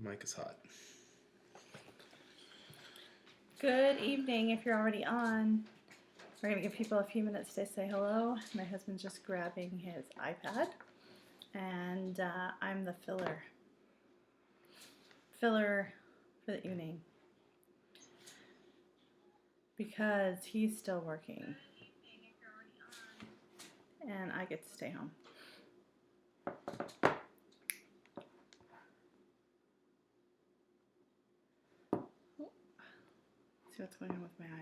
Mic is hot. Good evening, if you're already on. We're going to give people a few minutes to say hello. My husband's just grabbing his iPad, and I'm the filler for the evening because he's still working, and I get to stay home. See what's going on with my iPad.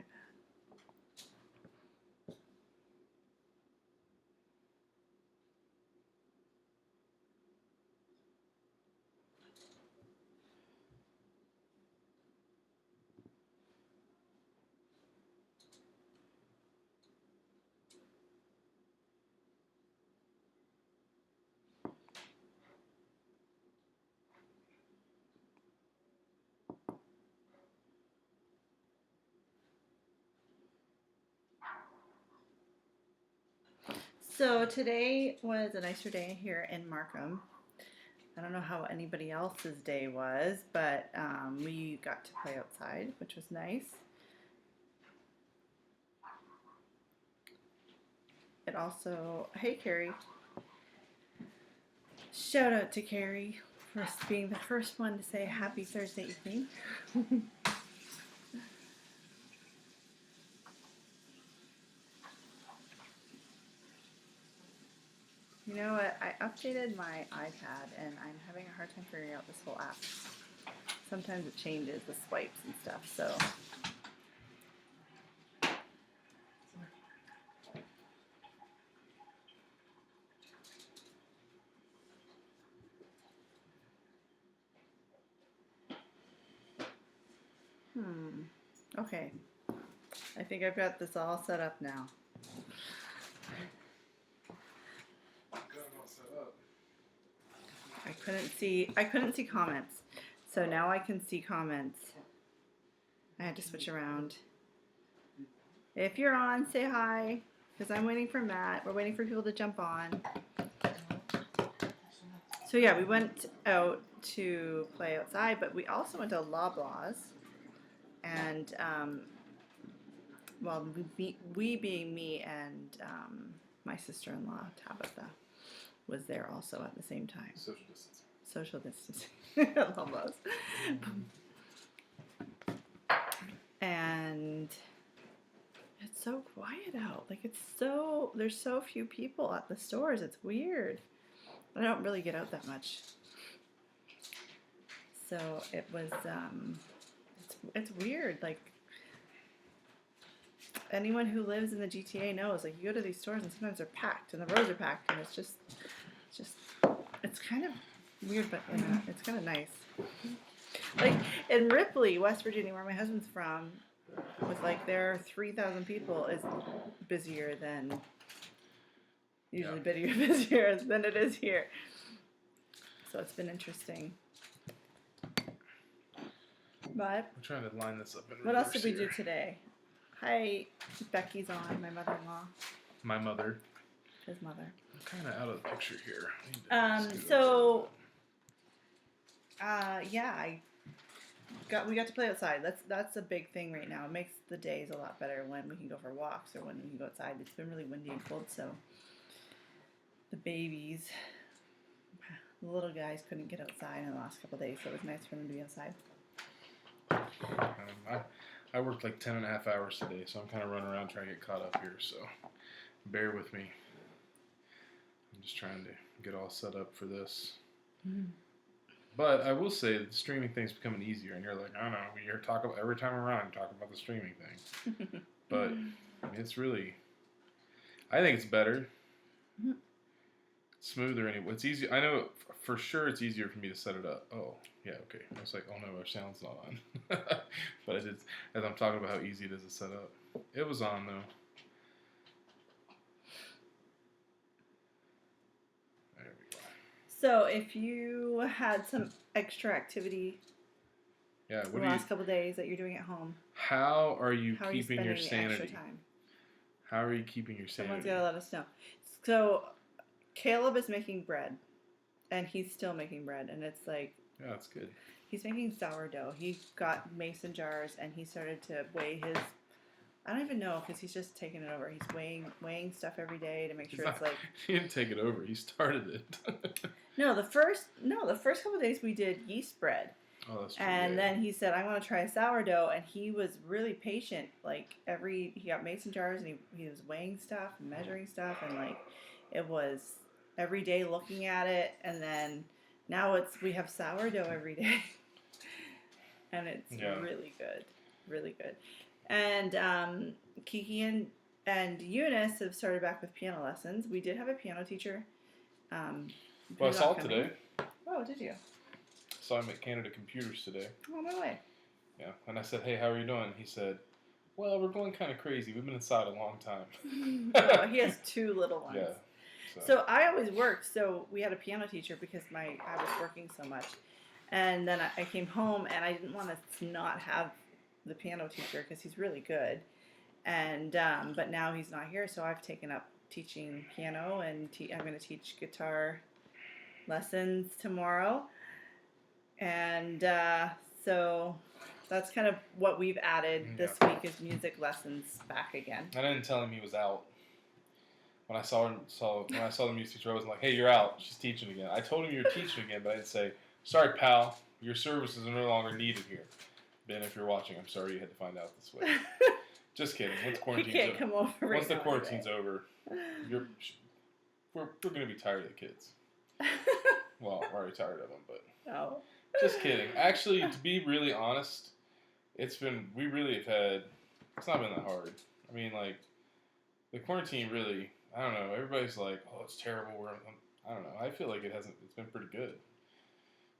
So today was a nicer day here in Markham. I don't know how anybody else's day was, but we got to play outside, which was nice. It also, hey Carrie, shout out to Carrie for being the first one to say happy Thursday evening. You know what? I updated my iPad and I'm having a hard time figuring out this whole app. Sometimes it changes the swipes and stuff, so. Okay. I think I've got this all set up now. I couldn't see comments. So now I can see comments. I had to switch around. If you're on, say hi, because I'm waiting for Matt. We're waiting for people to jump on. So yeah, we went out to play outside, but we also went to Loblaws. And, well, we being me and my sister-in-law, Tabitha, was there also at the same time. Social distancing. Loblaws. And it's so quiet out. Like there's so few people at the stores. It's weird. I don't really get out that much. So it was, it's weird. Like anyone who lives in the GTA knows, like you go to these stores and sometimes they're packed and the rows are packed and it's kind of weird, but it's kind of nice. Like in Ripley, West Virginia, where my husband's from, was like there are 3,000 people is busier than usually busier than it is here. So it's been interesting. But I'm trying to line this up in what else did we here. do today? Hi, Becky's on, my mother-in-law. My mother. His mother. I'm kind of out of the picture here. Yeah, we got to play outside. That's a big thing right now. It makes the days a lot better when we can go for walks or when we can go outside. It's been really windy and cold, so the babies, the little guys couldn't get outside in the last couple of days, so it was nice for them to be outside. I worked like 10 and a half hours today, so I'm kind of running around trying to get caught up here, so bear with me. I'm just trying to get all set up for this. Mm-hmm. But I will say that the streaming thing's becoming easier, and you're like, I don't know, you're talking about, every time around, you're talking about the streaming thing. But it's really, I think it's better. Mm-hmm. Smoother anyway. It's easy. I know for sure it's easier for me to set it up. Oh, yeah, okay. I was like, oh no, our sound's not on. But as I'm talking about how easy it is to set up. It was on though. There we go. So if you had some extra activity the last couple of days that you're doing at home, how are you keeping your sanity? Extra time? How are you keeping your sanity? Someone's got to let us know. So Caleb is making bread, and he's still making bread, and it's like Yeah, that's good. He's making sourdough. He got mason jars and he started to weigh his. I don't even know because he's just taking it over. He's weighing stuff every day to make sure it's like. He didn't take it over. He started it. The first couple of days we did yeast bread. Oh, that's true. And then he said, "I want to try sourdough," and he was really patient. Like he got mason jars and he was weighing stuff and measuring stuff, and like it was every day looking at it, and then now we have sourdough every day, and it's really good, really good. And Kiki and Eunice have started back with piano lessons. We did have a piano teacher. Well, I saw it today. Oh, did you? Saw him at Canada Computers today. Oh, no way. Yeah, and I said, "Hey, how are you doing?" He said, "Well, we're going kind of crazy. We've been inside a long time." Oh, he has 2 little ones. Yeah. So I always worked. So we had a piano teacher because I was working so much, and then I came home and I didn't want to not have the piano teacher because he's really good, and but now he's not here, so I've taken up teaching piano and I'm going to teach guitar lessons tomorrow. And so that's kind of what we've added this week is music lessons back again. I didn't tell him he was out. When I saw the music teacher, I was like, "Hey, you're out. She's teaching again." I told him you were teaching again, but I didn't say, "Sorry, pal, your services are no longer needed here." Ben, if you're watching, I'm sorry you had to find out this way. Just kidding. Once quarantine's can't come over right once the now, quarantine's over, we're going to be tired of the kids. Well, we're already tired of them, but... No. Just kidding. Actually, to be really honest, we really have had, it's not been that hard. I mean, like, the quarantine really, I don't know, everybody's like, "Oh, it's terrible." I don't know. I feel like it's been pretty good.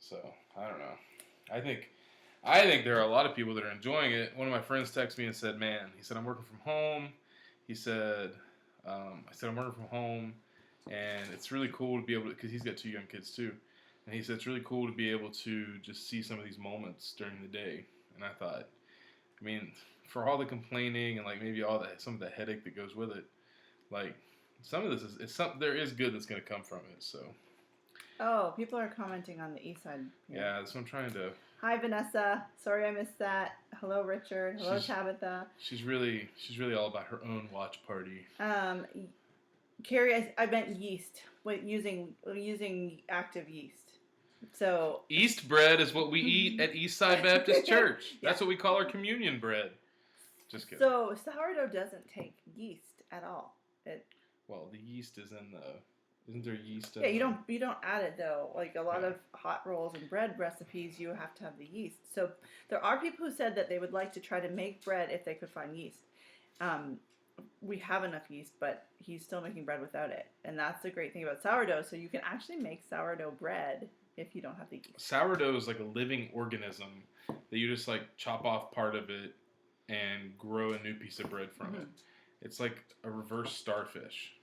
So, I don't know. I think there are a lot of people that are enjoying it. One of my friends texted me and said, "Man," he said, "I'm working from home." He said, I said, "I'm working from home, and it's really cool to be able to," because he's got 2 young kids too. And he said, "It's really cool to be able to just see some of these moments during the day." And I thought, I mean, for all the complaining and like maybe some of the headache that goes with it, like some of this there is good that's going to come from it. So. Oh, people are commenting on the Eastside. Yeah, that's what I'm trying to. Hi, Vanessa. Sorry I missed that. Hello, Richard. Hello, Tabitha. She's really all about her own watch party. Carrie, I meant yeast. Using active yeast. So Yeast bread is what we eat at Eastside Baptist Church. That's what we call our communion bread. Just kidding. So sourdough doesn't take yeast at all. Well, the yeast is in the. Isn't there yeast? Yeah, you don't add it though. Like a lot of hot rolls and bread recipes, you have to have the yeast. So there are people who said that they would like to try to make bread if they could find yeast. We have enough yeast, but he's still making bread without it, and that's the great thing about sourdough. So you can actually make sourdough bread if you don't have the yeast. Sourdough is like a living organism that you just like chop off part of it and grow a new piece of bread from it. It's like a reverse starfish.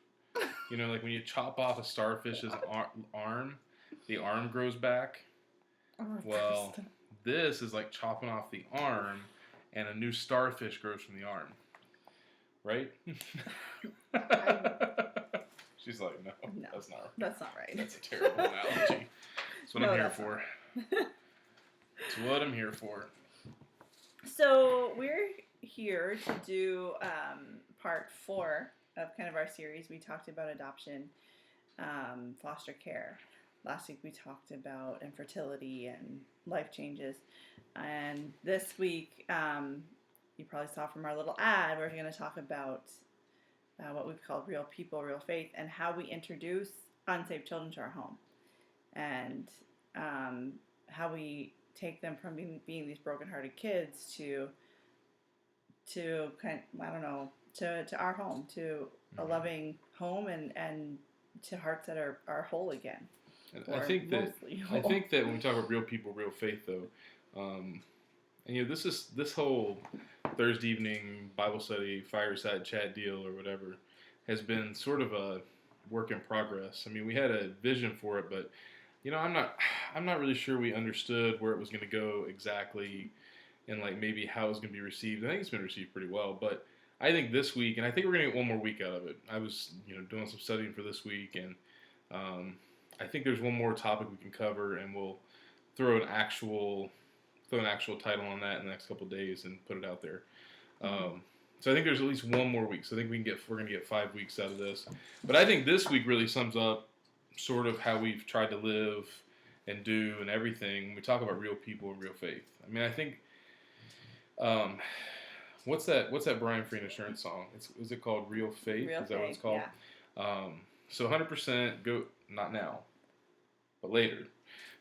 You know, like when you chop off a starfish's arm, the arm grows back. Well, this is like chopping off the arm, and a new starfish grows from the arm. Right? She's like, no, that's not right. That's not right. That's a terrible analogy. That's what I'm here for. That's what I'm here for. So we're here to do part 4 of kind of our series. We talked about adoption, foster care. Last week we talked about infertility and life changes. And this week, you probably saw from our little ad, we're going to talk about what we've called Real People, Real Faith, and how we introduce unsafe children to our home. And how we take them from being these brokenhearted kids to kind of, I don't know, to our home, to a loving home and to hearts that are whole again. I think that when we talk about real people, real faith, though, and you know, this whole Thursday evening Bible study, fireside chat deal or whatever has been sort of a work in progress. I mean, we had a vision for it, but you know, I'm not really sure we understood where it was going to go exactly, and like maybe how it was going to be received. I think it's been received pretty well, but I think this week, and I think we're going to get one more week out of it. I was, doing some studying for this week, and I think there's one more topic we can cover, and we'll throw an actual title on that in the next couple of days and put it out there. So I think there's at least one more week. So I think we're gonna get 5 weeks out of this. But I think this week really sums up sort of how we've tried to live and do and everything. When we talk about real people and real faith. I mean, I think what's that Brian Free Insurance song? Is it called Real Faith? Real Is that faith, what it's called? Yeah. So 100% go, not now, but later.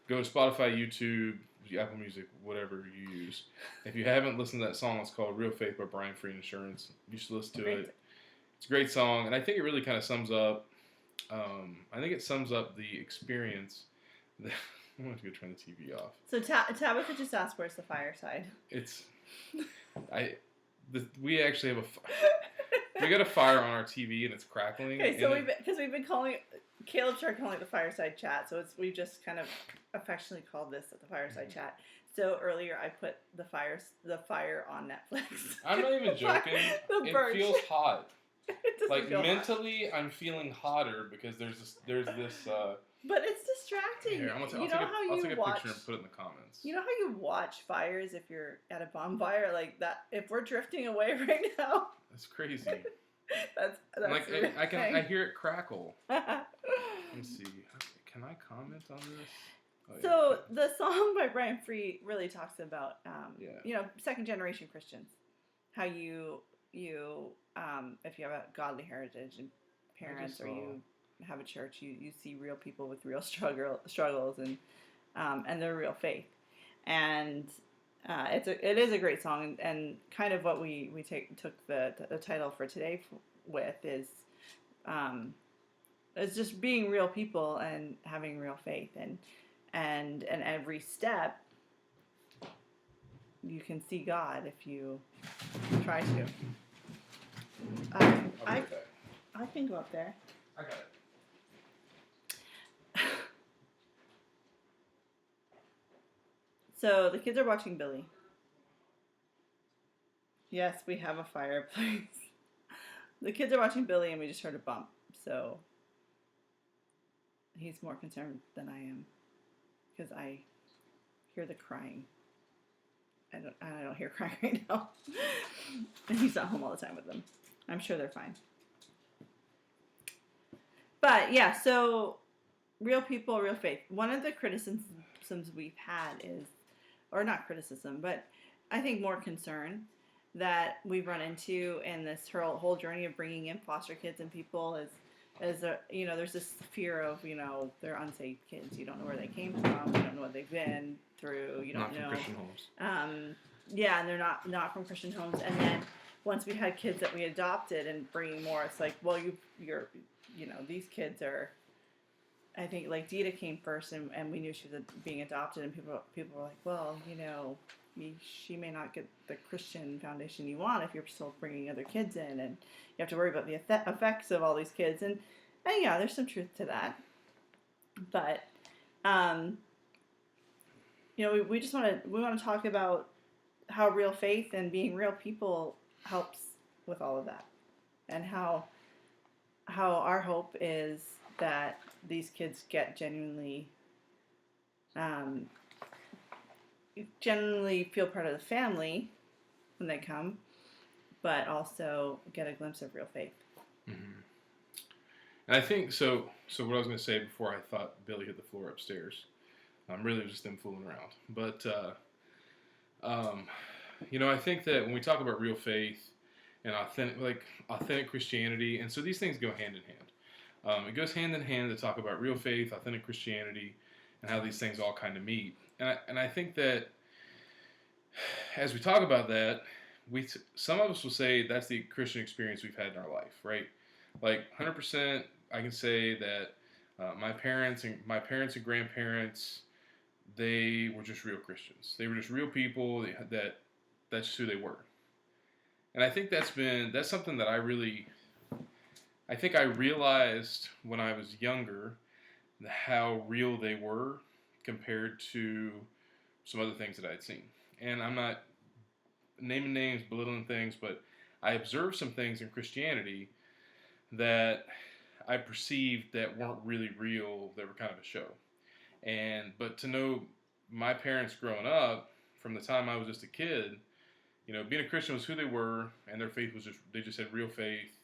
Go to Spotify, YouTube, Apple Music, whatever you use. If you haven't listened to that song, it's called Real Faith by Brian Free Insurance. You should listen to it. It's a great song, and I think it really kind of sums up. I think it sums up the experience. I'm going to go turn the TV off. So Tabitha just asked, "Where's the fireside?" We actually have we got a fire on our TV and it's crackling. Okay, so we've been calling it, Caleb started calling it the fireside chat, so we just kind of affectionately called this the fireside chat. So earlier I put the fire on Netflix. I'm not even joking. It feels hot. Like mentally, hot. I'm feeling hotter because there's this. But it's distracting. Here, I'll take a picture and put it in the comments. You know how you watch fires if you're at a bonfire like that? If we're drifting away right now. That's crazy. that's like I hear it crackle. Let's see. Can I comment on this? Oh, so the song by Brian Free really talks about second generation Christians, how you if you have a godly heritage and parents or you have a church, you see real people with real struggles and their real faith, and it is a great song, and kind of what we took the title for today with is just being real people and having real faith, and every step you can see God if you try to. I can go up there. I got it. So the kids are watching Billy. Yes, we have a fireplace. The kids are watching Billy and we just heard a bump. So he's more concerned than I am because I hear the crying. I don't hear crying right now. And he's not home all the time with them. I'm sure they're fine. But yeah, so real people, real faith. One of the criticisms we've had is, or not criticism, but I think more concern that we've run into in this whole journey of bringing in foster kids and people is there's this fear of, they're unsaved kids. You don't know where they came from. You don't know what they've been through. You don't know. Not from Christian homes. Yeah, and they're not from Christian homes. And then once we had kids that we adopted and bringing more, it's like, well, these kids are. I think like Dita came first, and we knew she was being adopted, and people were like, well, she may not get the Christian foundation you want if you're still bringing other kids in, and you have to worry about the effects of all these kids, and yeah, there's some truth to that, but we just want to talk about how real faith and being real people helps with all of that, and how our hope is that these kids get genuinely feel part of the family when they come, but also get a glimpse of real faith. Mm-hmm. And I think so. What I was going to say before I thought Billy hit the floor upstairs, really it was just them fooling around. But I think that when we talk about real faith and authentic Christianity, and so these things go hand in hand. It goes hand in hand to talk about real faith, authentic Christianity, and how these things all kind of meet. And I think that as we talk about that, some of us will say that's the Christian experience we've had in our life, right? Like 100%, I can say that my parents and grandparents, they were just real Christians. They were just real people. That's just who they were. And I think that's something that I realized when I was younger how real they were compared to some other things that I had seen. And I'm not naming names, belittling things, but I observed some things in Christianity that I perceived that weren't really real, that were kind of a show. But to know my parents growing up, from the time I was just a kid, being a Christian was who they were, and their faith was they just had real faith,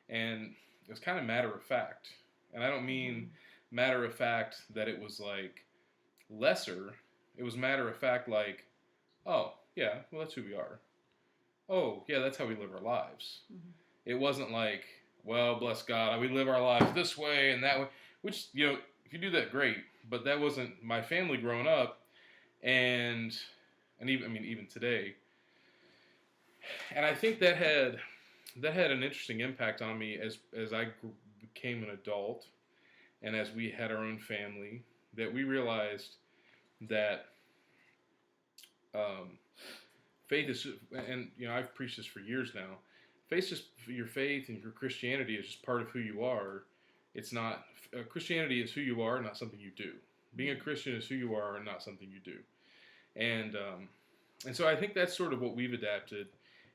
and it was kind of matter of fact. And I don't mean matter of fact that it was like lesser. It was matter of fact like, oh, yeah, well, that's who we are. Oh, yeah, that's how we live our lives. Mm-hmm. It wasn't like, well, bless God, we live our lives this way and that way, which, if you do that, great. But that wasn't my family growing up, and even today. And I think that had an interesting impact on me as I became an adult, and as we had our own family, that we realized that faith is, and I've preached this for years now. Your faith and your Christianity is just part of who you are. It's not Christianity is who you are, not something you do. Being a Christian is who you are, and not something you do. And so I think that's sort of what we've adapted,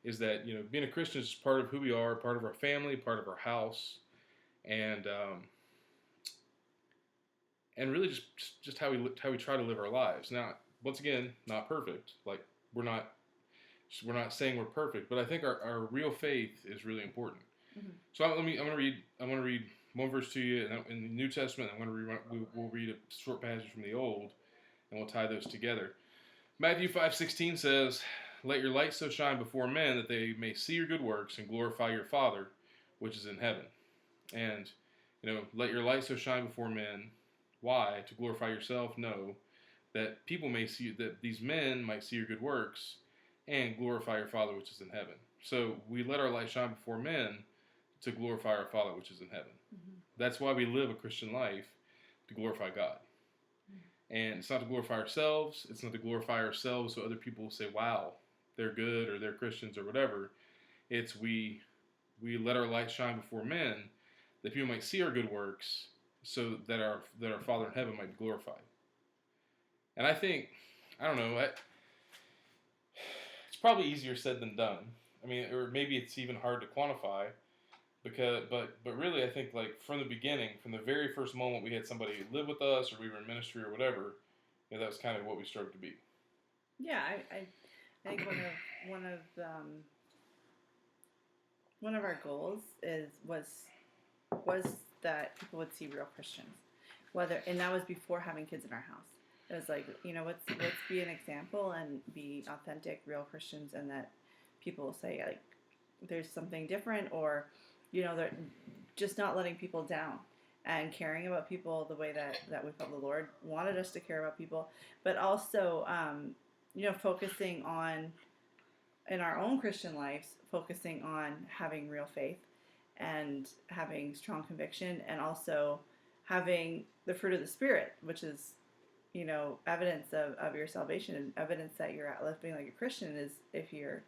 is that being a Christian is part of who we are, part of our family, part of our house, and really just how we try to live our lives. Now, once again, not perfect. Like we're not saying we're perfect, but I think our real faith is really important. Mm-hmm. So I'm going to read one verse to you in the New Testament. We'll read a short passage from the Old, and we'll tie those together. Matthew 5:16 says, "Let your light so shine before men that they may see your good works and glorify your Father, which is in heaven." And let your light so shine before men. Why? To glorify yourself? No, that people may see, that these men might see your good works and glorify your Father which is in heaven. So we let our light shine before men to glorify our Father which is in heaven. Mm-hmm. That's why we live a Christian life, to glorify God. Mm-hmm. And it's not to glorify ourselves. It's not to glorify ourselves so other people will say, wow, they're good, or they're Christians, or whatever. It's we let our light shine before men that people might see our good works, so that our Father in heaven might be glorified. And I think, I don't know, it's probably easier said than done. I mean, or maybe it's even hard to quantify, but really I think, like, from the beginning, from the very first moment we had somebody live with us, or we were in ministry or whatever, that was kind of what we strove to be. Yeah, I think one of our goals was that people would see real Christians, and that was before having kids in our house. It was like, let's be an example and be authentic, real Christians, and that people will say, like, there's something different, or they're just not letting people down and caring about people the way that we felt the Lord wanted us to care about people, but also focusing on, in our own Christian lives, focusing on having real faith and having strong conviction, and also having the fruit of the Spirit, which is, evidence of your salvation, and evidence that you're living like a Christian is if you're,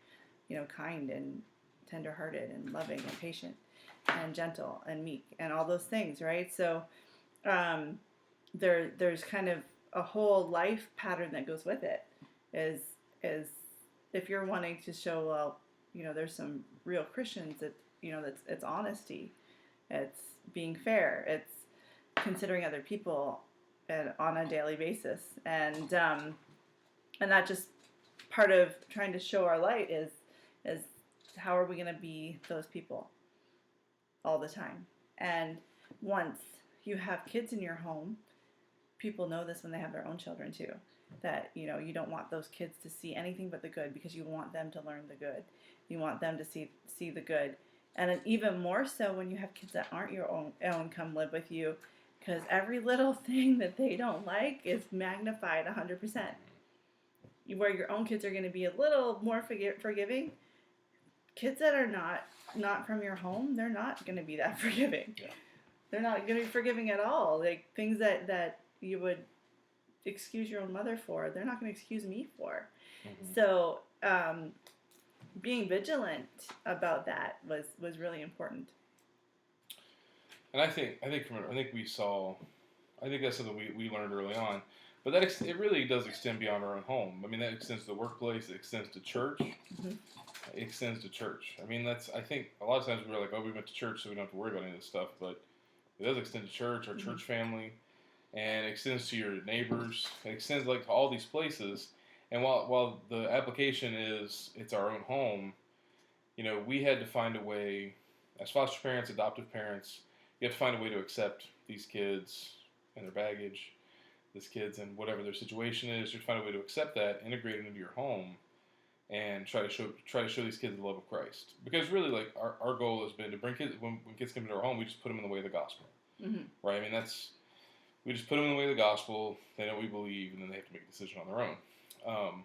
kind and tenderhearted and loving and patient and gentle and meek and all those things, right? So there's kind of a whole life pattern that goes with it. Is if you're wanting to show, well, there's some real Christians, that it's honesty, it's being fair, it's considering other people on a daily basis, and that just part of trying to show our light is how are we going to be those people all the time. And once you have kids in your home, people know this when they have their own children too, that you don't want those kids to see anything but the good, because you want them to learn the good, you want them to see the good. And even more so when you have kids that aren't your own come live with you, because every little thing that they don't like is magnified 100%. Where your own kids are going to be a little more forgiving, kids that are not from your home, they're not going to be that forgiving. Yeah. They're not going to be forgiving at all. Like, things that you would excuse your own mother for, they're not going to excuse me for. Mm-hmm. So being vigilant about that was really important. And I think we saw, I think that's something we learned early on, but it really does extend beyond our own home. I mean, that extends to the workplace, it extends to church, mm-hmm. It extends to church. I mean, I think a lot of times we're like, oh, we went to church so we don't have to worry about any of this stuff, but it does extend to church, our mm-hmm. church family. and it extends to your neighbors. It extends like to all these places. And while the application is it's our own home, we had to find a way, as foster parents, adoptive parents, you have to find a way to accept these kids and their baggage, these kids and whatever their situation is. You have to find a way to accept that, integrate it into your home, and try to show these kids the love of Christ. Because really, like our goal has been to bring kids when kids come into our home, we just put them in the way of the gospel, right? I mean, we just put them in the way of the gospel. They know what we believe, and then they have to make a decision on their own.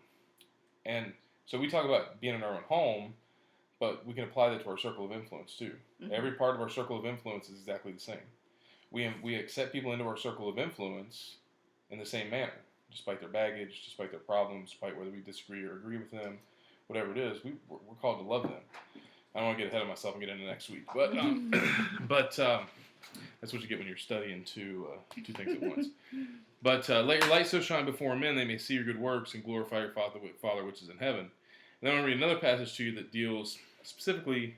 And so we talk about being in our own home, but we can apply that to our circle of influence too. Every part of our circle of influence is exactly the same. We accept people into our circle of influence in the same manner, despite their baggage, despite their problems, despite whether we disagree or agree with them, whatever it is. We're called to love them. I don't want to get ahead of myself and get into next week, but that's what you get when you're studying two things at once. But let your light so shine before men, they may see your good works and glorify your Father which is in heaven. And then I'm going to read another passage to you that deals specifically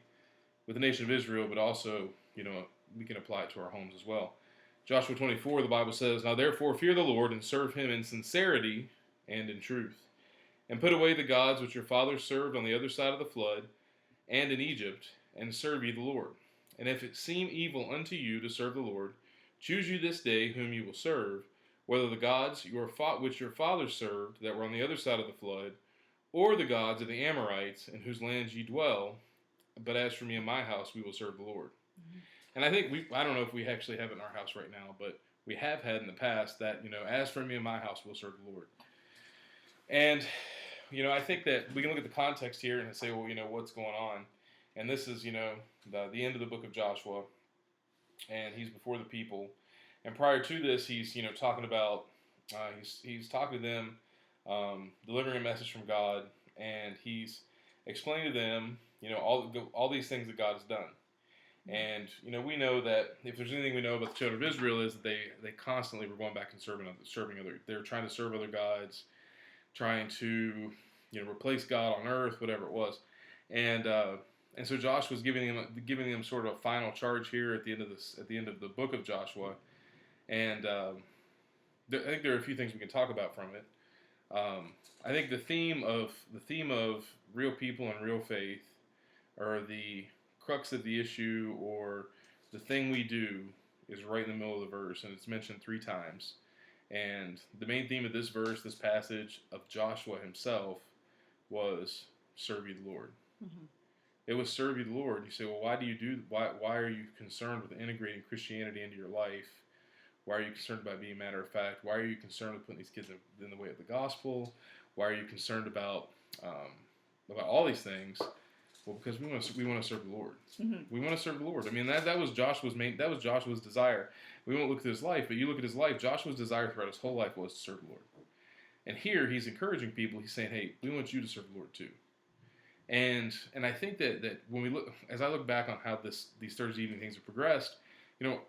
with the nation of Israel, but also, we can apply it to our homes as well. Joshua 24, the Bible says, "Now therefore fear the Lord and serve him in sincerity and in truth. And put away the gods which your fathers served on the other side of the flood and in Egypt, and serve ye the Lord. And if it seem evil unto you to serve the Lord, choose you this day whom you will serve, whether the gods which your fathers served that were on the other side of the flood, or the gods of the Amorites in whose lands ye dwell. But as for me and my house, we will serve the Lord." And I think I don't know if we actually have it in our house right now, but we have had in the past that, as for me and my house, we'll serve the Lord. And, I think that we can look at the context here and say, well, what's going on? And this is, the end of the book of Joshua, and he's before the people. And prior to this, he's, talking about, he's talking to them, delivering a message from God, and he's explaining to them, all these things that God has done. And, we know that if there's anything we know about the children of Israel is that they constantly were going back and serving other, they were trying to serve other gods, trying to, replace God on earth, whatever it was. And so Josh was giving them sort of a final charge here at the end of the book of Joshua. And I think there are a few things we can talk about from it. I think the theme of real people and real faith, or the crux of the issue, or the thing we do, is right in the middle of the verse, and it's mentioned 3 times. And the main theme of this verse, this passage of Joshua himself, was serve ye the Lord. It was serve ye the Lord. You say, well, why are you concerned with integrating Christianity into your life? Why are you concerned about being matter of fact? Why are you concerned with putting these kids in the way of the gospel? Why are you concerned about all these things? Well, because we want to serve the Lord. We want to serve the Lord. I mean, that was Joshua's desire. We won't look at his life, but you look at his life. Joshua's desire throughout his whole life was to serve the Lord. And here he's encouraging people. He's saying, hey, we want you to serve the Lord too. And I think that when as I look back on how these Thursday evening things have progressed,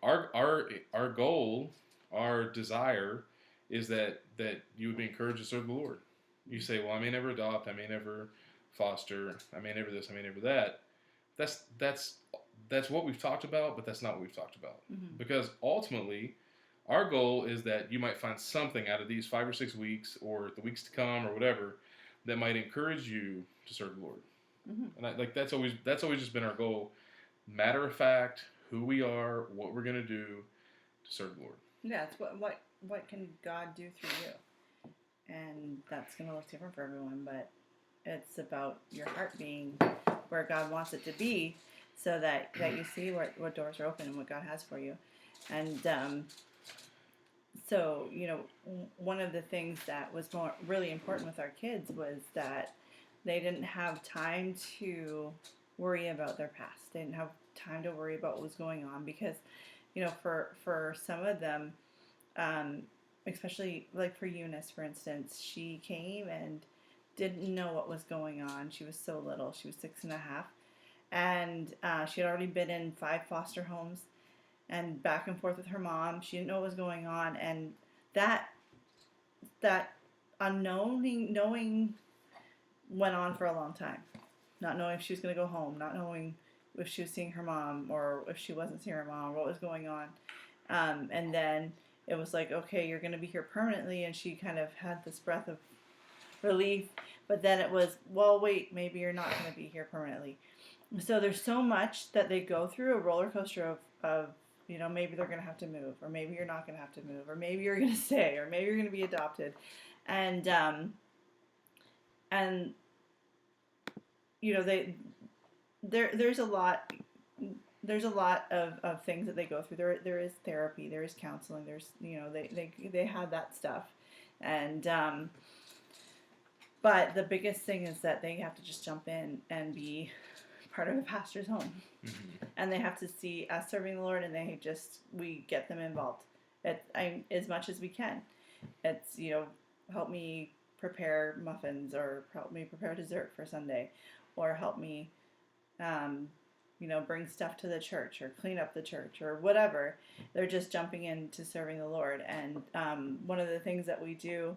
our goal, our desire, is that you would be encouraged to serve the Lord. You say, well, I may never adopt, I may never foster, I may never this, I may never that. That's what we've talked about, but that's not what we've talked about. Because ultimately, our goal is that you might find something out of these 5 or 6 weeks, or the weeks to come, or whatever, that might encourage you to serve the Lord. And that's always just been our goal. Matter of fact, who we are, what we're going to do to serve the Lord. Yeah, it's what can God do through you? And that's going to look different for everyone, but it's about your heart being where God wants it to be, so that you see what doors are open and what God has for you. And so, one of the things that was really important with our kids was that they didn't have time to worry about their past. They didn't have time to worry about what was going on, because, for some of them, especially like for Eunice, for instance, she came and didn't know what was going on. She was so little. She was 6.5. And she had already been in 5 foster homes and back and forth with her mom. She didn't know what was going on. And that knowing went on for a long time. Not knowing if she was going to go home, not knowing if she was seeing her mom or if she wasn't seeing her mom, what was going on. And then it was like, okay, you're going to be here permanently. And she kind of had this breath of relief. But then it was, well, wait, maybe you're not going to be here permanently. So there's so much that they go through, a roller coaster of maybe they're going to have to move, or maybe you're not going to have to move, or maybe you're going to stay, or maybe you're going to be adopted. And there's a lot of things that they go through. There is therapy, there is counseling, there's they have that stuff. And but the biggest thing is that they have to just jump in and be part of a pastor's home. Mm-hmm. And they have to see us serving the Lord, and we get them involved as much as we can. It's, help me prepare muffins, or help me prepare dessert for Sunday, or help me, bring stuff to the church, or clean up the church, or whatever. They're just jumping into serving the Lord. And one of the things that we do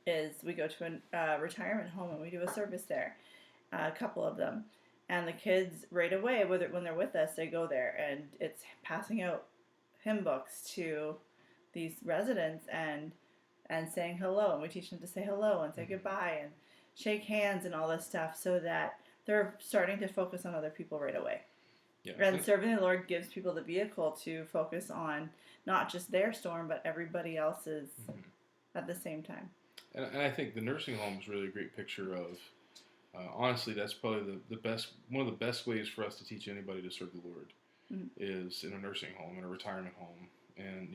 is we go to a retirement home, and we do a service there, a couple of them. And the kids right away, when they're with us, they go there, and it's passing out hymn books to these residents and saying hello. And we teach them to say hello and say goodbye and shake hands and all this stuff, so that they're starting to focus on other people right away. Yeah. And serving the Lord gives people the vehicle to focus on not just their storm, but everybody else's at the same time. And I think the nursing home is really a great picture of, honestly, that's probably one of the best ways for us to teach anybody to serve the Lord is in a nursing home, in a retirement home. And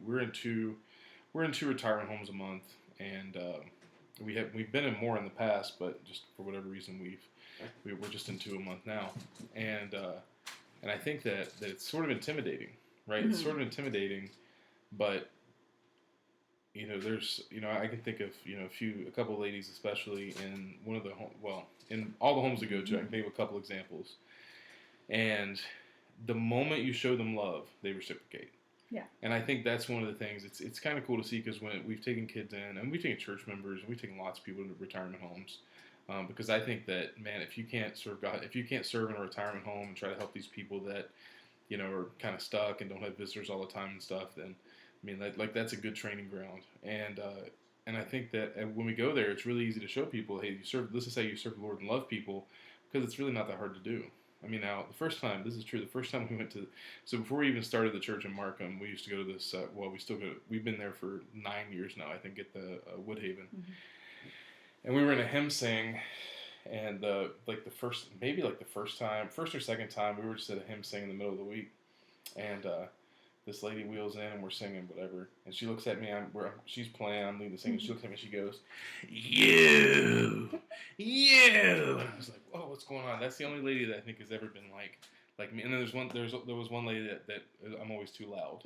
we're in two retirement homes a month, and we've been in more in the past, but just for whatever reason we're just in 2 a month now. And I think that it's sort of intimidating, right? Mm-hmm. It's sort of intimidating, but there's, I can think of, a couple of ladies, especially in one of the in all the homes we go to, I can think of a couple examples. And the moment you show them love, they reciprocate. Yeah. And I think that's one of the things. It's kind of cool to see, because when we've taken kids in, and we've taken church members, and we've taken lots of people to retirement homes, because I think that, man, if you can't serve God, if you can't serve in a retirement home and try to help these people that, are kind of stuck and don't have visitors all the time and stuff, then that's a good training ground. And I think that when we go there, it's really easy to show people, hey, this is how you serve the Lord and love people, because it's really not that hard to do. Now, the first time we went to, so before we even started the church in Markham, we used to go to this, we've been there for 9 years now, I think, at the Woodhaven. Mm-hmm. And we were in a hymn sing, and the first or second time, we were just at a hymn sing in the middle of the week, and this lady wheels in, and we're singing whatever, and she looks at me, she's playing, I'm leading the singing, she looks at me, she goes, you, and I was like, whoa, what's going on? That's the only lady that I think has ever been like me. And then there was one lady that I'm always too loud.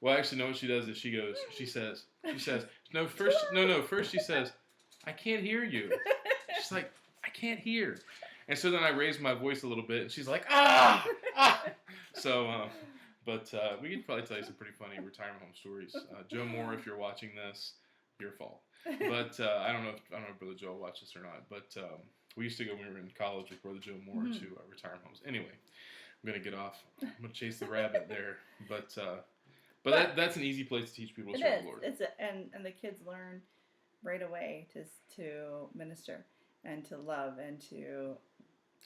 Well, actually, no, what she does is she says, first she says, I can't hear you. She's like, I can't hear. And so then I raised my voice a little bit, and she's like, ah. So, but we could probably tell you some pretty funny retirement home stories. Joe Moore, if you're watching this, your fault. But I don't know if Brother Joe watched this or not. But we used to go when we were in college with Brother Joe Moore to retirement homes. Anyway, I'm gonna get off. I'm gonna chase the rabbit there. But that's an easy place to teach people to serve the Lord. And the kids learn right away to minister and to love and to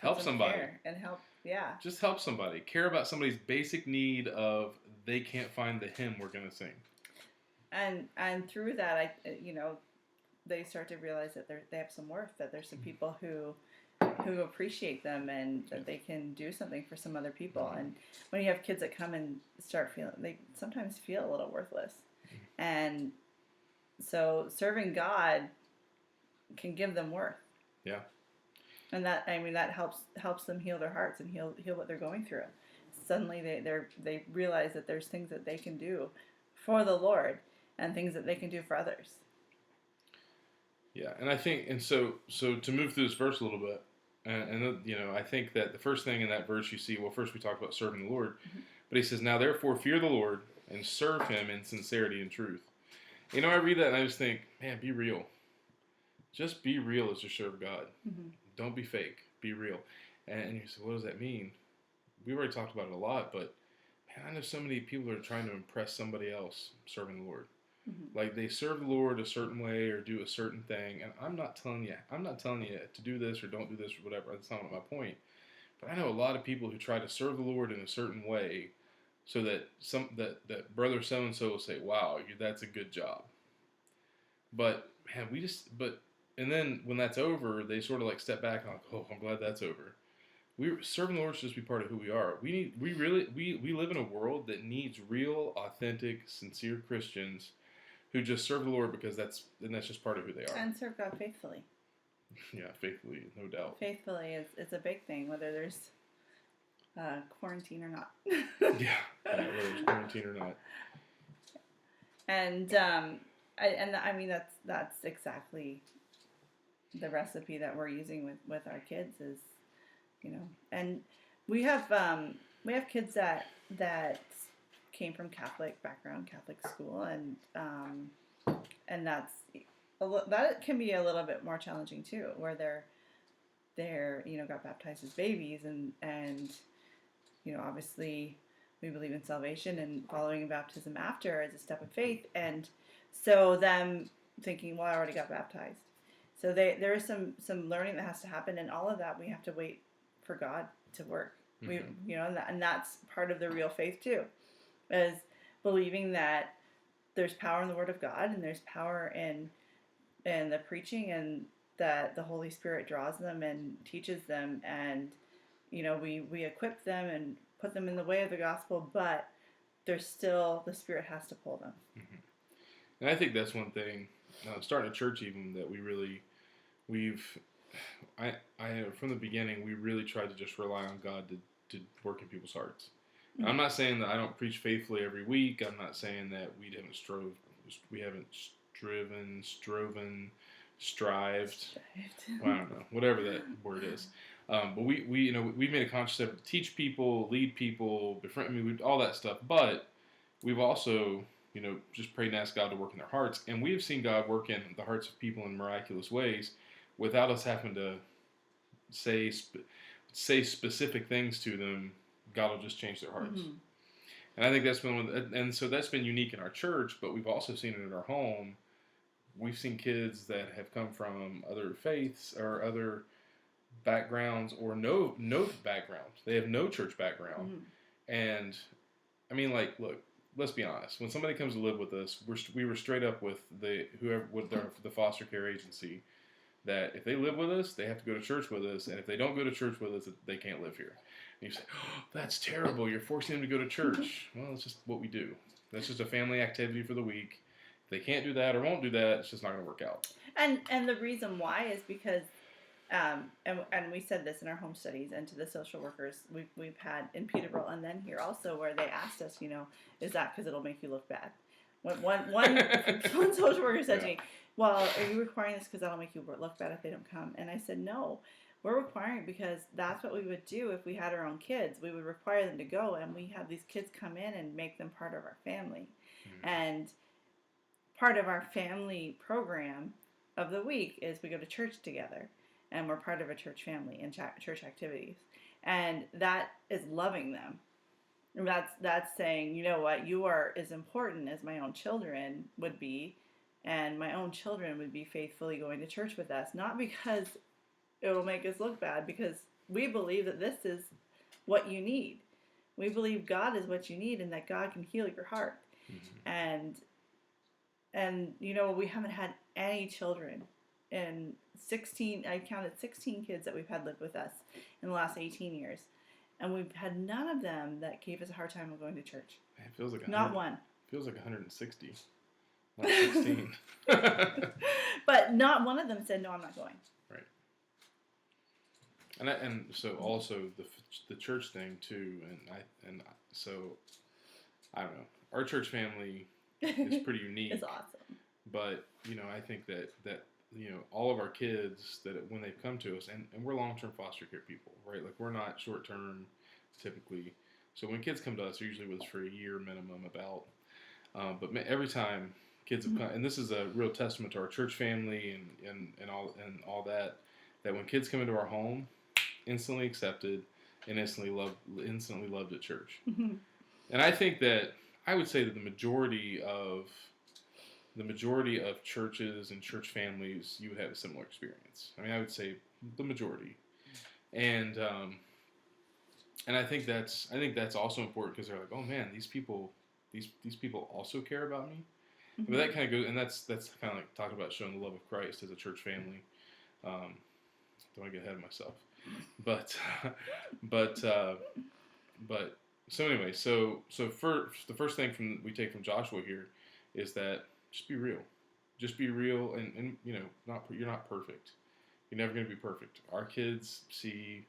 help somebody and help. Yeah. Just help somebody. Care about somebody's basic need of they can't find the hymn we're gonna sing. And through that, they start to realize that they have some worth. That there's some people who appreciate them, and that they can do something for some other people. And when you have kids that come and start feeling, they sometimes feel a little worthless, and so serving God can give them worth. Yeah. And that helps them heal their hearts and heal what they're going through. Suddenly they realize that there's things that they can do for the Lord and things that they can do for others. Yeah, and I think, and so to move through this verse a little bit, and I think that the first thing in that verse you see, well, first we talk about serving the Lord, but he says, now therefore fear the Lord and serve him in sincerity and truth. I read that and I just think, man, be real. Just be real as you serve God. Mm-hmm. Don't be fake. Be real. And you say, what does that mean? We already talked about it a lot, but man, I know so many people are trying to impress somebody else serving the Lord. Mm-hmm. Like they serve the Lord a certain way or do a certain thing, and I'm not telling you to do this or don't do this or whatever. That's not my point. But I know a lot of people who try to serve the Lord in a certain way, so that that brother so and so will say, "Wow, that's a good job." But man, and then when that's over, they sort of like step back and like, "Oh, I'm glad that's over." We serving the Lord should just be part of who we are. We live in a world that needs real, authentic, sincere Christians who just serve the Lord because that's just part of who they are. And serve God faithfully. Yeah, faithfully, no doubt. Faithfully is a big thing, whether there's quarantine or not. Yeah, whether there's quarantine or not. And I mean that's exactly the recipe that we're using with our kids is, and we have kids that came from Catholic background, Catholic school, and that can be a little bit more challenging too, where they're got baptized as babies, and obviously we believe in salvation and following baptism after as a step of faith, and so them thinking, well, I already got baptized, so there is some learning that has to happen, and all of that we have to wait for God to work. Mm-hmm. And that's part of the real faith too, is believing that there's power in the Word of God, and there's power in the preaching, and that the Holy Spirit draws them and teaches them, and we equip them and put them in the way of the gospel, but there's still, the Spirit has to pull them. Mm-hmm. And I think that's one thing, starting a church even, that from the beginning, we really tried to just rely on God to work in people's hearts. Mm-hmm. I'm not saying that I don't preach faithfully every week. I'm not saying that we haven't strived. Well, I don't know, whatever that word is. But we made a conscious effort to teach people, lead people, befriend all that stuff. But we've also, just prayed and asked God to work in their hearts, and we have seen God work in the hearts of people in miraculous ways, without us having to say specific things to them. God will just change their hearts. Mm-hmm. And I think that's been so that's been unique in our church, but we've also seen it in our home. We've seen kids that have come from other faiths or other backgrounds, or no background. They have no church background. Mm-hmm. And I mean, like, look, let's be honest. When somebody comes to live with us, we were straight up with the foster care agency, that if they live with us, they have to go to church with us, and if they don't go to church with us, they can't live here. And you say, oh, that's terrible, you're forcing them to go to church. Well, it's just what we do. That's just a family activity for the week. If they can't do that or won't do that, it's just not going to work out. And the reason why is because, and we said this in our home studies and to the social workers we've had in Peterborough and then here also, where they asked us, is that because it'll make you look bad? One social worker said to me, well, are you requiring this because that'll make you look bad if they don't come? And I said, no, we're requiring it because that's what we would do if we had our own kids. We would require them to go, and we have these kids come in and make them part of our family. Mm-hmm. And part of our family program of the week is we go to church together, and we're part of a church family and church activities. And that is loving them. And that's saying, you know what, you are as important as my own children would be, and my own children would be faithfully going to church with us, not because it will make us look bad, because we believe that this is what you need. We believe God is what you need, and that God can heal your heart. Mm-hmm. And we haven't had any children in 16, I counted 16 kids that we've had live with us in the last 18 years. And we've had none of them that gave us a hard time of going to church. It feels like not one. Feels like 160. Not 16. But not one of them said, no, I'm not going. Right. And so also the church thing too, so I don't know. Our church family is pretty unique. It's awesome. But I think that all of our kids, that when they've come to us, and we're long-term foster care people, right? Like, we're not short-term typically. So when kids come to us, they're usually with us for a year minimum about. But every time kids have come, and this is a real testament to our church family and all that when kids come into our home, instantly accepted and instantly loved at church. Mm-hmm. And I think that I would say that the majority of churches and church families, you would have a similar experience. I mean, I would say the majority, and I think that's also important because they're like, oh man, these people also care about me. But Mm-hmm. that kind of goes, and that's kind of like talking about showing the love of Christ as a church family. Um, don't want to get ahead of myself, but but but so anyway, so first the first thing we take from Joshua here is that just be real, and not you're not perfect. You're never going to be perfect. Our kids see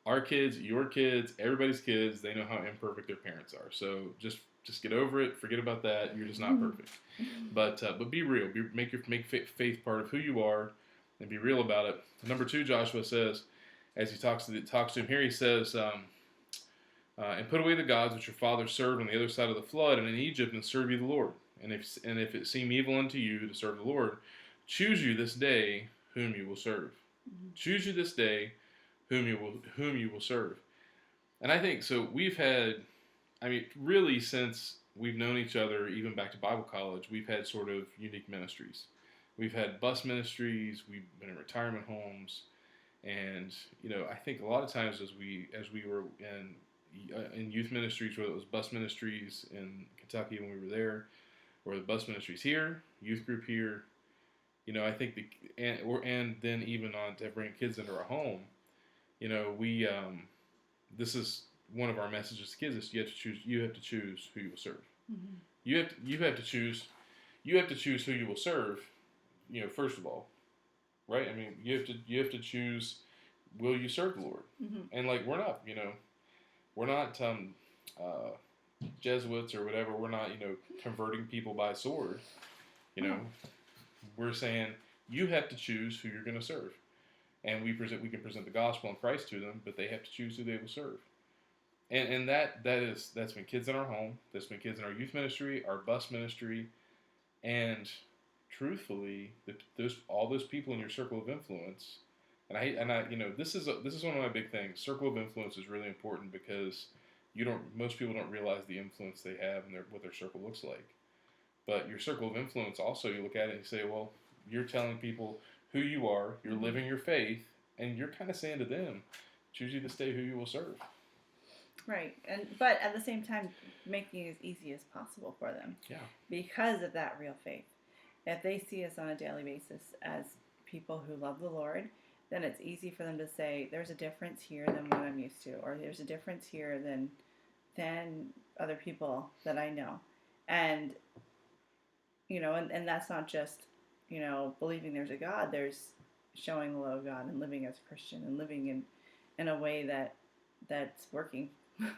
our kids, your kids, everybody's kids. They know how imperfect their parents are. So just get over it. Forget about that. You're just not perfect. But be real. Make faith part of who you are, and be real about it. Number two, Joshua says, as he talks to him here, he says, and put away the gods which your fathers served on the other side of the flood and in Egypt, and serve you the Lord. And if it seem evil unto you to serve the Lord, choose you this day whom you will serve. Mm-hmm. Choose you this day whom you will serve. And I think so. We've had, I mean, really since we've known each other, even back to Bible college, we've had sort of unique ministries. We've had bus ministries. We've been in retirement homes, and I think a lot of times as we were in youth ministries, whether it was bus ministries in Kentucky when we were there, or the bus ministries here, youth group here, I think and then even on to bring kids into our home, we this is one of our messages to kids is you have to choose who you will serve. Mm-hmm. You have to choose who you will serve. First of all, right? I mean, you have to choose. Will you serve the Lord? Mm-hmm. And like we're not Jesuits or whatever. We're not converting people by sword. You know, we're saying you have to choose who you're going to serve, and we can present the gospel and Christ to them, but they have to choose who they will serve. And that's been kids in our home, that's been kids in our youth ministry, our bus ministry, and truthfully, all those people in your circle of influence. And I this is one of my big things. Circle of influence is really important because most people don't realize the influence they have and what their circle looks like. But your circle of influence also, you look at it and you say, well, you're telling people who you are, you're living your faith, and you're kind of saying to them, choose you this day who you will serve. Right, but at the same time, making it as easy as possible for them. Yeah. Because of that real faith. If they see us on a daily basis as people who love the Lord, then it's easy for them to say, there's a difference here than what I'm used to, or there's a difference here than other people that I know. And and that's not just, believing there's a God. There's showing the love of God and living as a Christian and living in a way that's working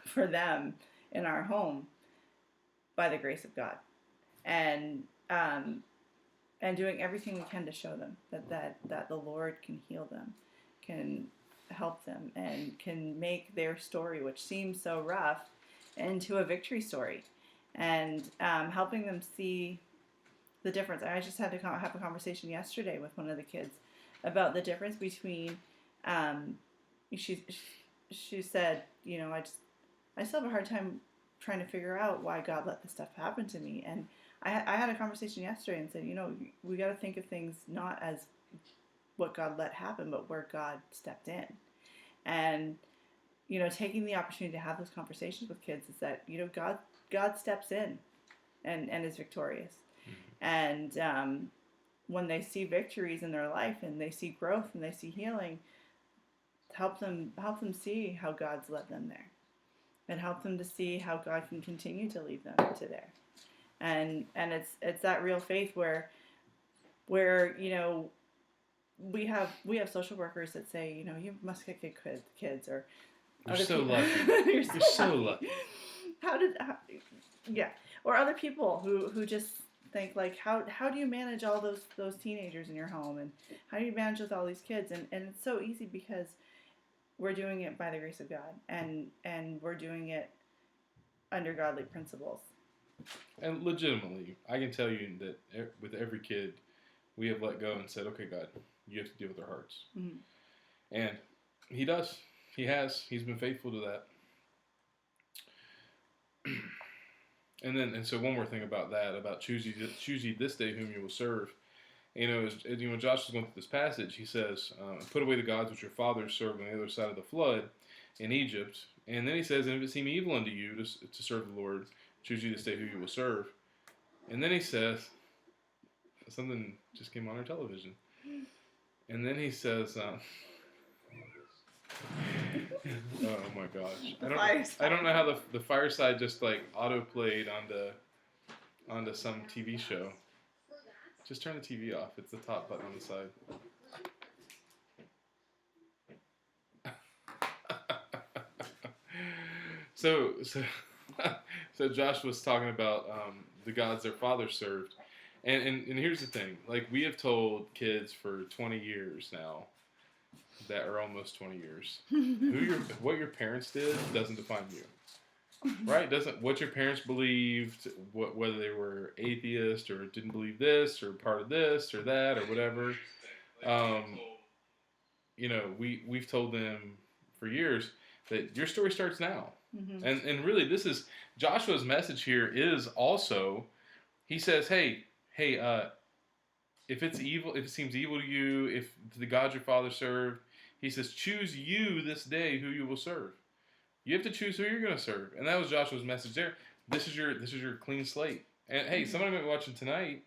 for them in our home by the grace of God. And doing everything we can to show them that the Lord can heal them, can help them, and can make their story, which seems so rough, into a victory story. And helping them see the difference. I just had to have a conversation yesterday with one of the kids about the difference between, she said, I still have a hard time trying to figure out why God let this stuff happen to me. And I had a conversation yesterday and said, we got to think of things not as what God let happen, but where God stepped in. And, taking the opportunity to have those conversations with kids is that, God steps in and is victorious. And when they see victories in their life and they see growth and they see healing, help them see how God's led them there, and help them to see how God can continue to lead them to there. And it's that real faith where we have social workers that say, you must get good kids, or you're so lucky. You're so lucky. Yeah, or other people who just think like, how do you manage all those teenagers in your home, and how do you manage with all these kids? And it's so easy because we're doing it by the grace of God, and we're doing it under godly principles. And legitimately, I can tell you that with every kid, we have let go and said, okay, God, you have to deal with their hearts. Mm-hmm. And he does. He has. He's been faithful to that. And so one more thing about that, about choose ye this day whom you will serve. Josh is going through this passage. He says, "Put away the gods which your fathers served on the other side of the flood in Egypt." And then he says, "And if it seem evil unto you to serve the Lord, choose ye this day who you will serve." And then he says, something just came on our television. And then he says, "Oh my gosh, I don't know how the fireside just like auto played onto some TV show." Just turn the TV off. It's the top button on the side. so so Josh was talking about the gods their fathers served, and here's the thing: like we have told kids for 20 years now, that are almost 20 years, what your parents did doesn't define you. Right? Doesn't what your parents believed, whether they were atheist or didn't believe this or part of this or that or whatever. We've told them for years that your story starts now, and really this is Joshua's message here is also, he says, hey, if it's evil, if it seems evil to you, if the gods your father served, he says, choose you this day who you will serve. You have to choose who you're going to serve. And that was Joshua's message there. This is your clean slate. And hey, somebody might be watching tonight.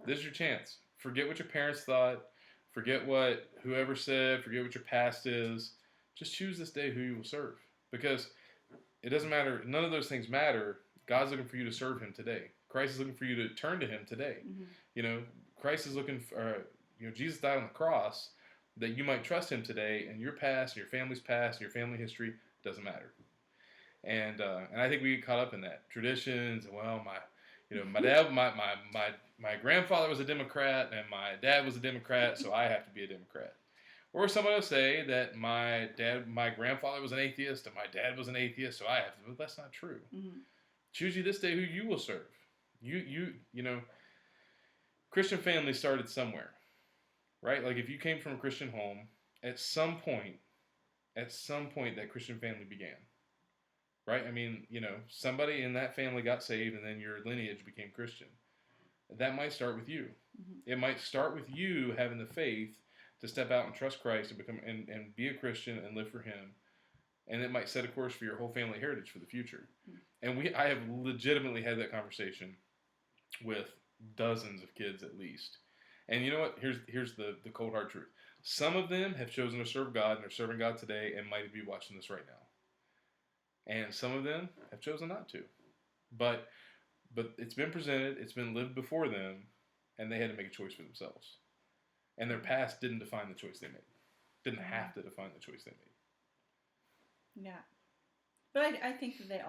This is your chance. Forget what your parents thought. Forget what whoever said. Forget what your past is. Just choose this day who you will serve. Because it doesn't matter. None of those things matter. God's looking for you to serve him today. Christ is looking for you to turn to him today. Christ is looking for, Jesus died on the cross that you might trust him today, and your past, and your family's past, and your family history doesn't matter. And I think we get caught up in that traditions. Well, my dad, my grandfather was a Democrat, and my dad was a Democrat, so I have to be a Democrat. Or somebody will say that my grandfather was an atheist, and my dad was an atheist, so I have to. But that's not true. Choose you this day who you will serve. Christian families started somewhere, right? Like if you came from a Christian home, at some point that Christian family began. Right? I mean, somebody in that family got saved and then your lineage became Christian. That might start with you. It might start with you having the faith to step out and trust Christ and become and be a Christian and live for him. And it might set a course for your whole family heritage for the future. And I have legitimately had that conversation with dozens of kids at least. And you know what? Here's the cold hard truth. Some of them have chosen to serve God and are serving God today and might be watching this right now. And some of them have chosen not to. But it's been presented, it's been lived before them, and they had to make a choice for themselves. And their past didn't define the choice they made. Didn't have to define the choice they made. Yeah. But I think that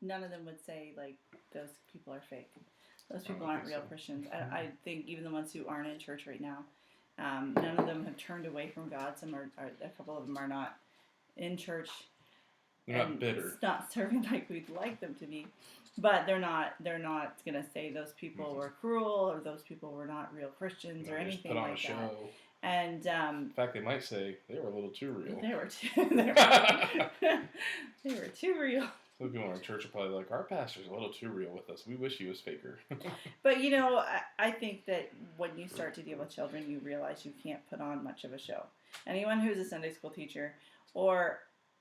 none of them would say, like, those people are fake. Those people aren't real Christians. I think even the ones who aren't in church right now, none of them have turned away from God. Some are a couple of them are not in church. They're not bitter. It's not serving like we'd like them to be, but they're not gonna say those people were cruel or those people were not real Christians or anything like that. Show. And in fact, they might say they were a little too real. They were too real. Some people in our church are probably like, our pastor's a little too real with us. We wish he was faker. But I think that when you start to deal with children, you realize you can't put on much of a show. Anyone who's a Sunday school teacher or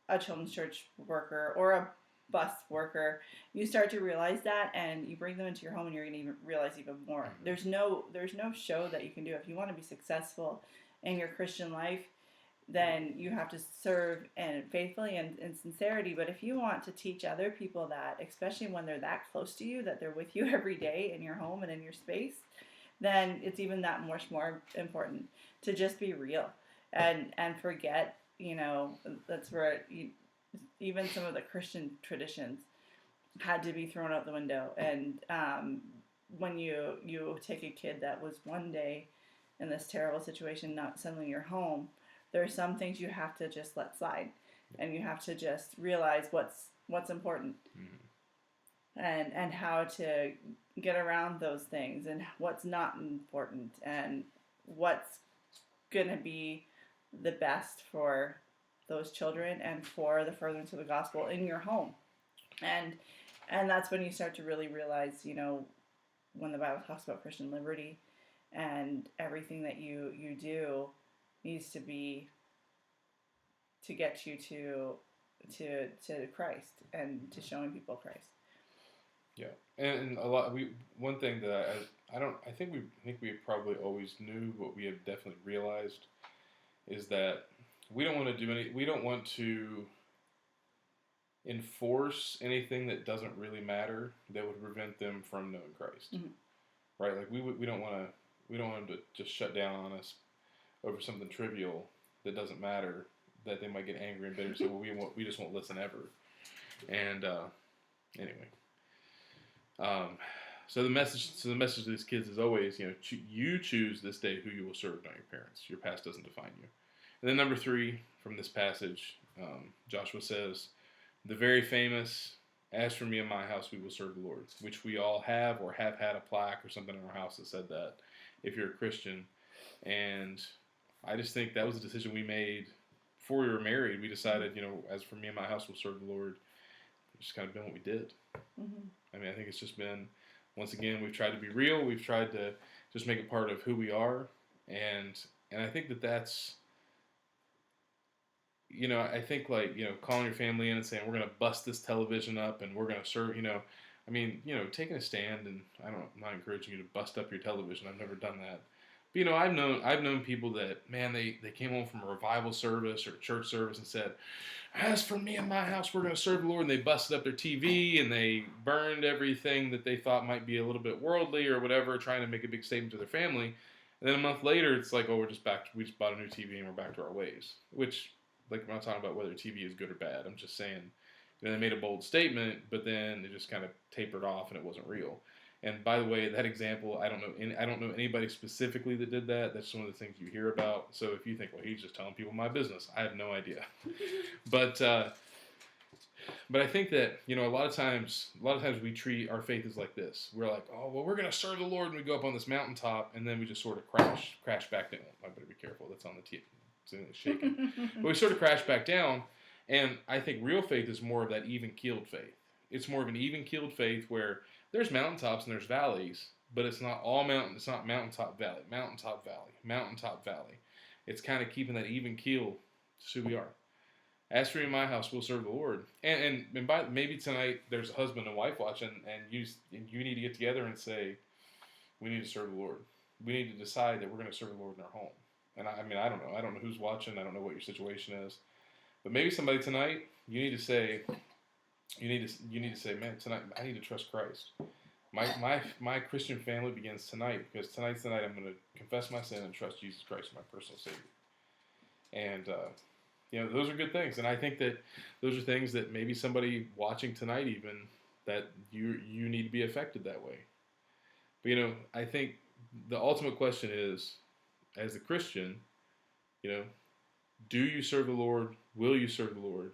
a children's church worker or a bus worker, you start to realize that, and you bring them into your home, and you're going to even realize even more. There's no show that you can do. If you want to be successful in your Christian life, then you have to serve and faithfully and in sincerity. But if you want to teach other people that, especially when they're that close to you, that they're with you every day in your home and in your space, then it's even that much more important to just be real and forget. That's where even some of the Christian traditions had to be thrown out the window. And when you take a kid that was one day in this terrible situation, not suddenly in your home, there are some things you have to just let slide, and you have to just realize what's important, and how to get around those things, and what's not important, and what's gonna be the best for those children and for the furtherance of the gospel in your home. And And that's when you start to really realize, when the Bible talks about Christian liberty and everything that you do needs to be to get you to Christ and to showing people Christ. Yeah, and one thing that I think we probably always knew, but we have definitely realized is that we don't want to enforce anything that doesn't really matter that would prevent them from knowing Christ. Mm-hmm. Right? Like we don't want them to just shut down on us over something trivial that doesn't matter, that they might get angry and bitter and say, well, we just won't listen ever. And anyway. So the message to these kids is always, you choose this day who you will serve, not your parents. Your past doesn't define you. And then number 3 from this passage, Joshua says, the very famous, as for me and my house, we will serve the Lord, which we all have or have had a plaque or something in our house that said that, if you're a Christian. And I just think that was a decision we made before we were married. We decided, as for me and my house, we'll serve the Lord. It's just kind of been what we did. Mm-hmm. I mean, I think it's just been, once again, we've tried to be real. We've tried to just make it part of who we are. And I think that's, I think calling your family in and saying, we're going to bust this television up and we're going to serve, taking a stand, and I'm not encouraging you to bust up your television. I've never done that. But, I've known people that, man, they came home from a revival service or a church service and said, as for me and my house, we're going to serve the Lord. And they busted up their TV and they burned everything that they thought might be a little bit worldly or whatever, trying to make a big statement to their family. And then a month later, it's like, oh, we just bought a new TV and we're back to our ways. Which, like, I'm not talking about whether TV is good or bad. I'm just saying, they made a bold statement, but then they just kind of tapered off and it wasn't real. And by the way, that example, I don't know anybody specifically that did that. That's one of the things you hear about. So if you think, well, he's just telling people my business, I have no idea. But I think that a lot of times we treat our faith as like this. We're like, oh well, we're gonna serve the Lord, and we go up on this mountaintop, and then we just sort of crash back down. I better be careful. That's on the TV. It's shaking. But we sort of crash back down, and I think real faith is more of that even-keeled faith. It's more of an even-keeled faith where there's mountaintops and there's valleys, but it's not all mountain. It's not mountaintop valley, mountaintop valley, mountaintop valley. It's kind of keeping that even keel. It's who we are. As for me and my house, we'll serve the Lord. And maybe tonight there's a husband and wife watching, and you need to get together and say, we need to serve the Lord. We need to decide that we're going to serve the Lord in our home. And I don't know. I don't know who's watching. I don't know what your situation is. But maybe somebody tonight, you need to say, man, tonight I need to trust Christ. My Christian family begins tonight, because tonight's the night I'm going to confess my sin and trust Jesus Christ, my personal Savior. And those are good things, and I think that those are things that maybe somebody watching tonight, even, that you need to be affected that way. But I think the ultimate question is, as a Christian, do you serve the Lord? Will you serve the Lord?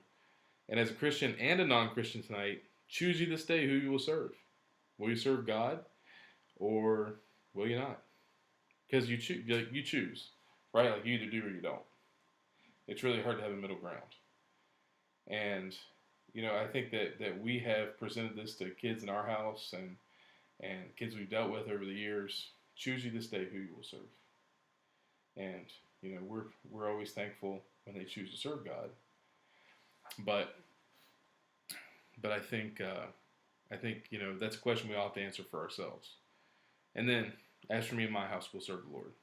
And as a Christian and a non-Christian tonight, choose you this day who you will serve. Will you serve God, or will you not? Because you choose, right? Like, you either do or you don't. It's really hard to have a middle ground. And I think that we have presented this to kids in our house and kids we've dealt with over the years. Choose you this day who you will serve. And we're always thankful when they choose to serve God. But I think that's a question we all have to answer for ourselves. And then, as for me and my house, we'll serve the Lord.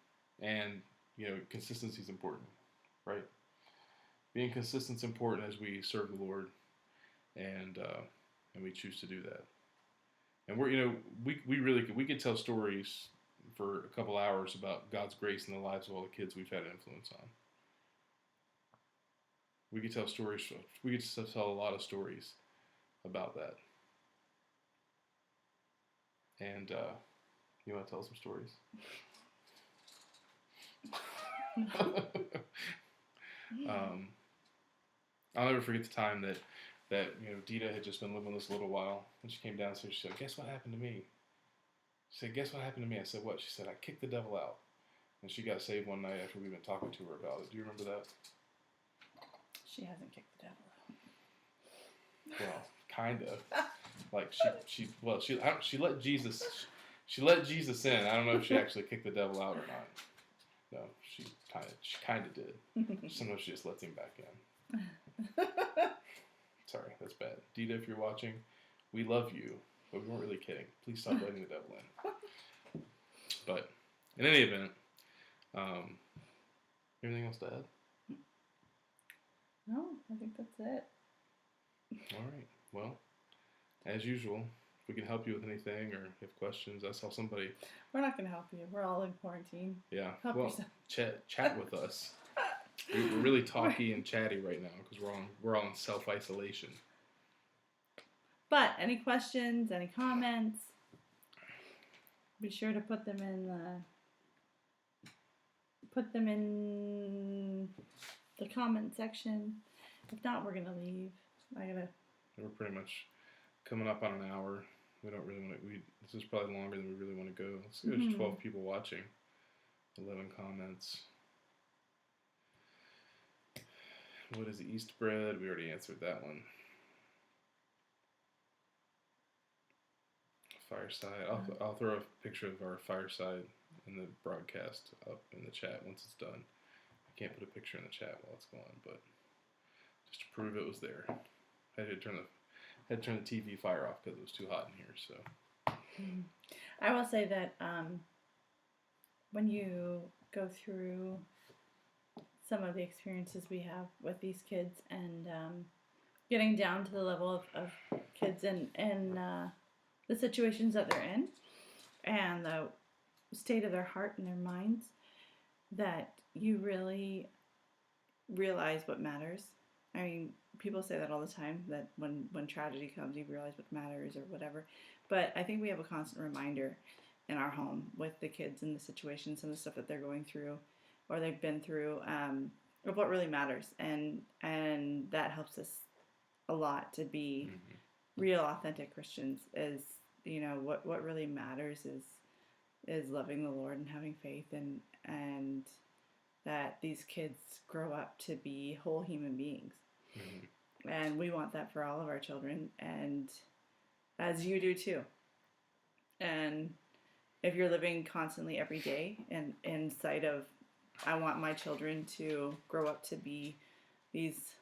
And consistency is important, right? Being consistent is important as we serve the Lord, and we choose to do that. And we could tell stories for a couple hours about God's grace in the lives of all the kids we've had influence on. We could tell stories. We could tell a lot of stories about that. And you want to tell some stories? I'll never forget the time that Dita had just been living with us a little while, and she came downstairs. She said, "Guess what happened to me?" She said, "Guess what happened to me?" I said, "What?" She said, "I kicked the devil out." And she got saved one night after we've been talking to her about it. Do you remember that? She hasn't kicked the devil out. Well, kind of. Like she let Jesus in. I don't know if she actually kicked the devil out or not. No, she kind of did. Sometimes she just lets him back in. Sorry, that's bad. Dita, if you're watching, we love you, but we weren't really kidding. Please stop letting the devil in. But in any event, anything else to add? No, I think that's it. All right. Well, as usual, if we can help you with anything or have questions, I saw somebody. We're not going to help you. We're all in quarantine. Yeah. Help yourself. Chat with us. We're really talky and chatty right now because we're all in self-isolation. But any questions, any comments, be sure to put them in the comment section. If not, we're gonna leave. We're pretty much coming up on an hour. We don't really want to. This is probably longer than we really want to go. There's 12 people watching. 11 comments. What is East bread? We already answered that one. Fireside. I'll throw a picture of our fireside in the broadcast up in the chat once it's done. I can't put a picture in the chat while it's going, but just to prove it was there. I had to turn the TV fire off because it was too hot in here. So I will say that when you go through some of the experiences we have with these kids and getting down to the level of kids and the situations that they're in and the state of their heart and their minds, that you really realize what matters. I mean, people say that all the time, that when tragedy comes, you realize what matters or whatever. But I think we have a constant reminder in our home with the kids and the situations and the stuff that they're going through or they've been through, of what really matters. And that helps us a lot to be real, authentic Christians. Is, you know, what really matters is loving the Lord and having faith, and that these kids grow up to be whole human beings. And we want that for all of our children, and as you do too. And if you're living constantly every day and in sight of, I want my children to grow up to be these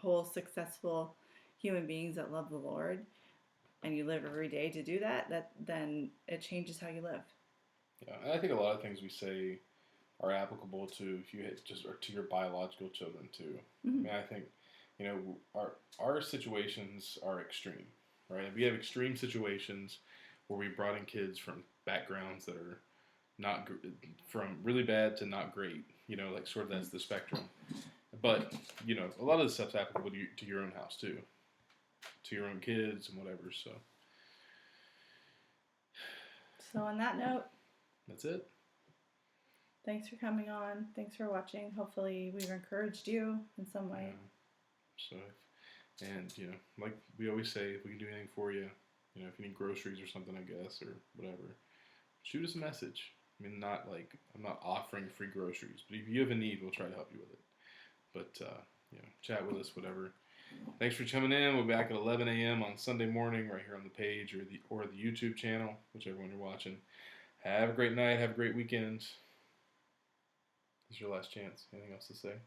whole successful human beings that love the Lord, and you live every day to do that, then it changes how you live. Yeah, and I think a lot of things we say are applicable to or to your biological children too. I mean, I think, you know, our situations are extreme, right? We have extreme situations where we brought in kids from backgrounds that are not from really bad to not great. You know, like sort of that's the spectrum. But you know, a lot of the stuff's applicable to your own house too, to your own kids and whatever. So on that note, that's it. Thanks for coming on. Thanks for watching. Hopefully we've encouraged you in some way. And you know, like we always say, if we can do anything for you, you know, if you need groceries or something, I guess, or whatever, shoot us a message. I mean, not like, I'm not offering free groceries, but if you have a need, we'll try to help you with it. But, you know, chat with us, whatever. Thanks for coming in. We'll be back at 11 a.m. on Sunday morning right here on the page or the YouTube channel, whichever one you're watching. Have a great night. Have a great weekend. This is your last chance. Anything else to say?